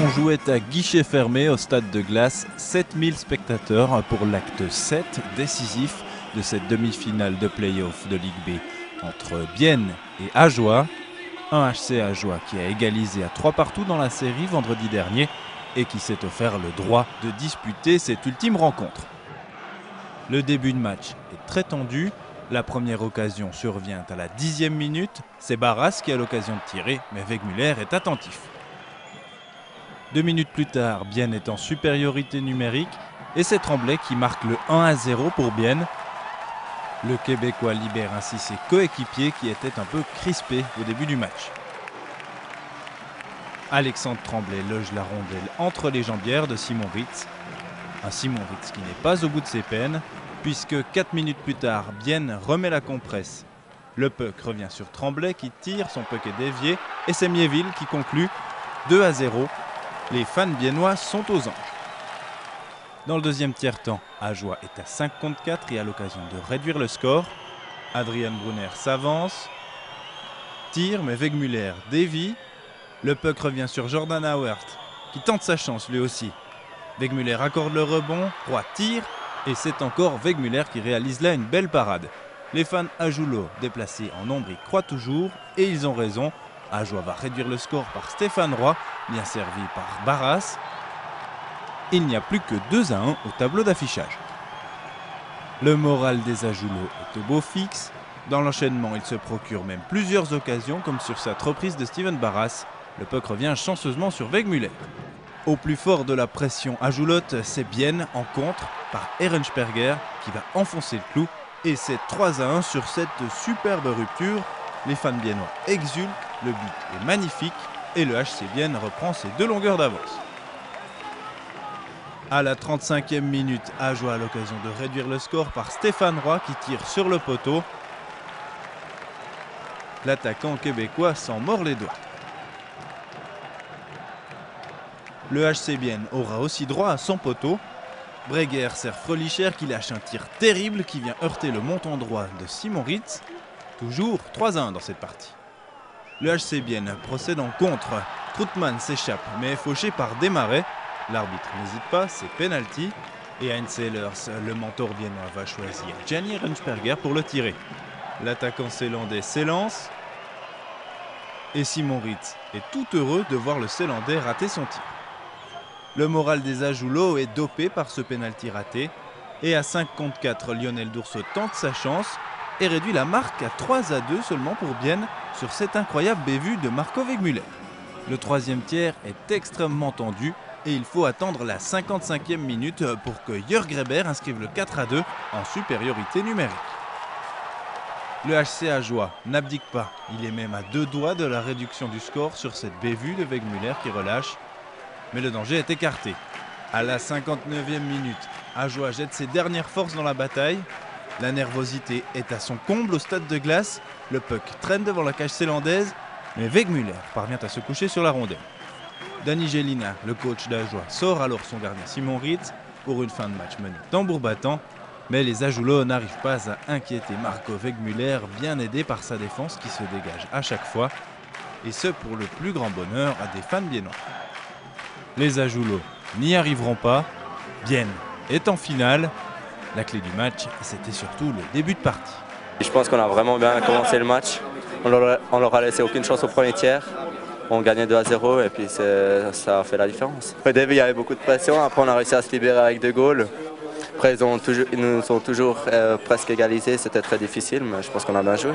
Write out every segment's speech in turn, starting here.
On jouait à guichet fermé au stade de glace, 7000 spectateurs pour l'acte 7 décisif de cette demi-finale de play-off de Ligue B entre Bienne et Ajoie. Un HC Ajoie qui a égalisé à 3-3 dans la série vendredi dernier et qui s'est offert le droit de disputer cette ultime rencontre. Le début de match est très tendu. La première occasion survient à la 10e minute. C'est Barras qui a l'occasion de tirer, mais Wegmüller est attentif. 2 minutes plus tard, Bienne est en supériorité numérique et c'est Tremblay qui marque le 1-0 pour Bienne. Le Québécois libère ainsi ses coéquipiers qui étaient un peu crispés au début du match. Alexandre Tremblay loge la rondelle entre les jambières de Simon Ritz. Un Simon Ritz qui n'est pas au bout de ses peines, puisque 4 minutes plus tard, Bienne remet la compresse. Le puck revient sur Tremblay qui tire, son puck est dévié, et c'est Miéville qui conclut 2-0. Les fans biennois sont aux anges. Dans le deuxième tiers-temps, Ajoie est à 5 contre 4 et a l'occasion de réduire le score. Adrian Brunner s'avance, tire, mais Wegmüller dévie. Le puck revient sur Jordan Auert, qui tente sa chance lui aussi. Wegmüller accorde le rebond, Roy tire, et c'est encore Wegmüller qui réalise là une belle parade. Les fans ajoulots déplacés en nombre y croient toujours, et ils ont raison. Ajoie va réduire le score par Stéphane Roy, bien servi par Barras. Il n'y a plus que 2-1 au tableau d'affichage. Le moral des ajoulots est au beau fixe. Dans l'enchaînement, il se procure même plusieurs occasions, comme sur cette reprise de Steven Barras. Le puck revient chanceusement sur Wegmüller. Au plus fort de la pression ajoulotte, c'est Bienne en contre par Ehrensperger qui va enfoncer le clou. Et c'est 3-1 sur cette superbe rupture. Les fans biennois exultent, le but est magnifique et le HC Bienne reprend ses 2 longueurs d'avance. À la 35e minute, Ajoie a l'occasion de réduire le score par Stéphane Roy qui tire sur le poteau. L'attaquant québécois s'en mord les doigts. Le HC Bienne aura aussi droit à son poteau. Breguer sert Frölicher qui lâche un tir terrible qui vient heurter le montant droit de Simon Ritz. Toujours 3-1 dans cette partie. Le HC Bienne procède en contre. Troutman s'échappe mais est fauché par Desmarais. L'arbitre n'hésite pas, c'est penalty. Et Heinz Ehlers, le mentor viennois, va choisir Gianni Ehrensperger pour le tirer. L'attaquant zélandais s'élance. Et Simon Ritz est tout heureux de voir le Zélandais rater son tir. Le moral des ajoulots est dopé par ce penalty raté. Et à 5 contre 4, Lionel Doursault tente sa chance et réduit la marque à 3-2 seulement pour Bienne sur cette incroyable bévue de Marco Wegmüller. Le troisième tiers est extrêmement tendu et il faut attendre la 55e minute pour que Jörg Greber inscrive le 4-2 en supériorité numérique. Le HC Ajoie n'abdique pas, il est même à 2 doigts de la réduction du score sur cette bévue de Wegmüller qui relâche. Mais le danger est écarté. À la 59e minute, Ajoie jette ses dernières forces dans la bataille. La nervosité est à son comble au stade de glace. Le puck traîne devant la cage zélandaise, mais Wegmüller parvient à se coucher sur la rondelle. Danny Gélina, le coach d'Ajoie, sort alors son gardien Simon Ritz pour une fin de match menée tambour battant. Mais les ajoulots n'arrivent pas à inquiéter Marco Wegmüller, bien aidé par sa défense qui se dégage à chaque fois. Et ce pour le plus grand bonheur des fans biennois. Les ajoulots n'y arriveront pas. Bienne est en finale. La clé du match, c'était surtout le début de partie. Je pense qu'on a vraiment bien commencé le match. On leur a laissé aucune chance au premier tiers. On gagnait 2-0 et puis ça a fait la différence. Au début, il y avait beaucoup de pression. Après, on a réussi à se libérer avec 2 goals. Après, ils nous ont toujours presque égalisés. C'était très difficile, mais je pense qu'on a bien joué.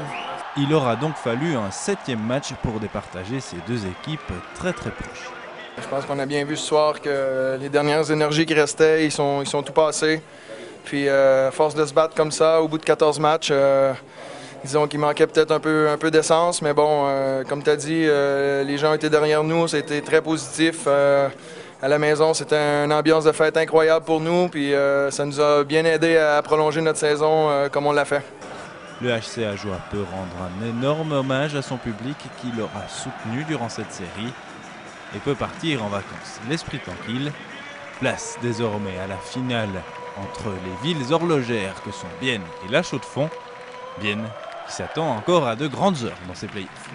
Il aura donc fallu un 7e match pour départager ces 2 équipes très proches. Je pense qu'on a bien vu ce soir que les dernières énergies qui restaient, ils sont tout passés. Puis à force de se battre comme ça, au bout de 14 matchs, disons qu'il manquait peut-être un peu d'essence. Mais bon, comme tu as dit, les gens étaient derrière nous, c'était très positif. À la maison, c'était une ambiance de fête incroyable pour nous. Puis ça nous a bien aidé à prolonger notre saison comme on l'a fait. Le HC Ajoie peut rendre un énorme hommage à son public qui l'aura soutenu durant cette série et peut partir en vacances l'esprit tranquille. Place désormais à la finale entre les villes horlogères que sont Bienne et La Chaux-de-Fonds. Bienne qui s'attend encore à de grandes heures dans ses playoffs.